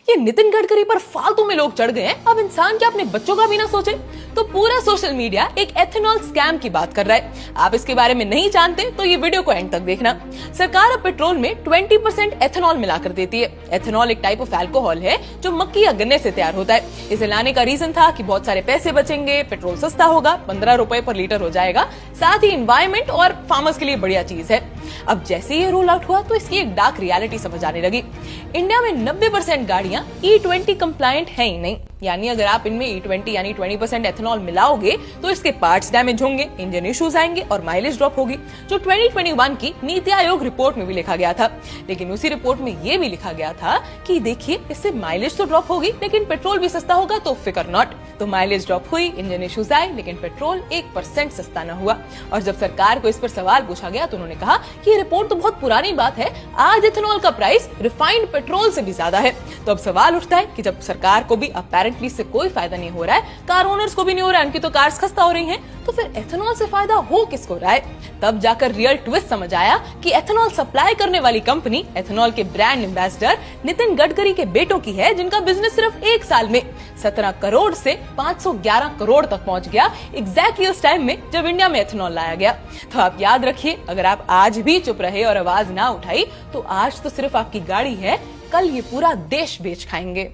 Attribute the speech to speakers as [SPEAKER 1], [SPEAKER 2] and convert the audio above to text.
[SPEAKER 1] ये नितिन गडकरी पर फालतू में लोग चढ़ गए हैं, अब इंसान क्या अपने बच्चों का भी ना सोचे? तो पूरा सोशल मीडिया एक एथेनॉल स्कैम की बात कर रहा है। आप इसके बारे में नहीं जानते तो ये वीडियो को एंड तक देखना। सरकार अब पेट्रोल में 20% एथेनॉल मिलाकर देती है। एथेनॉल एक टाइप ऑफ अल्कोहल है जो मक्की या गन्ने से तैयार होता है। इसे लाने का रीजन था कि बहुत सारे पैसे बचेंगे, पेट्रोल सस्ता होगा, 15 रुपए पर लीटर हो जाएगा, साथ ही एनवायरमेंट और फार्मर्स के लिए बढ़िया चीज है। अब जैसे ये रोल आउट हुआ तो इसकी एक डार्क रियलिटी समझ आने लगी। इंडिया में 90% गाड़ियां E20 कंप्लायंट है ही नहीं, यानी अगर आप इनमें E20 यानी 20% एथेनॉल मिलाओगे तो इसके पार्ट्स डैमेज होंगे, इंजन इश्यूज आएंगे और माइलेज ड्रॉप होगी, जो 2021 की नीति आयोग रिपोर्ट में भी लिखा गया था। लेकिन उसी रिपोर्ट में ये भी लिखा गया था कि देखिए इससे माइलेज तो ड्रॉप होगी लेकिन पेट्रोल भी सस्ता होगा, तो फिकर नॉट। तो माइलेज ड्रॉप हुई, इंजन इश्यूज आए, लेकिन पेट्रोल 1% सस्ता न हुआ। और जब सरकार को इस पर सवाल पूछा गया तो उन्होंने कहा कि ये रिपोर्ट तो बहुत पुरानी बात है, आज एथेनॉल का प्राइस रिफाइंड पेट्रोल से भी ज्यादा है। तो अब सवाल उठता है कि जब सरकार को भी अपेरेंटली इससे कोई फायदा नहीं हो रहा है, कार ओनर्स को भी नहीं हो रहा है, उनकी तो कार्स खस्ता हो रही हैं, तो फिर एथेनॉल से फायदा हो किसको रहा है? तब जाकर रियल ट्विस्ट समझ आया कि एथेनॉल सप्लाई करने वाली कंपनी एथेनॉल के ब्रांड एम्बेसडर नितिन गडकरी के बेटों की है, जिनका बिजनेस सिर्फ एक साल में 17 करोड़ से 511 करोड़ तक पहुंच गया, एग्जैक्टली उस टाइम में जब इंडिया में एथेनॉल लाया गया। तो आप याद रखिए, अगर आप आज भी चुप रहे और आवाज ना उठाई तो आज तो सिर्फ आपकी गाड़ी है, कल ये पूरा देश बेच खाएंगे।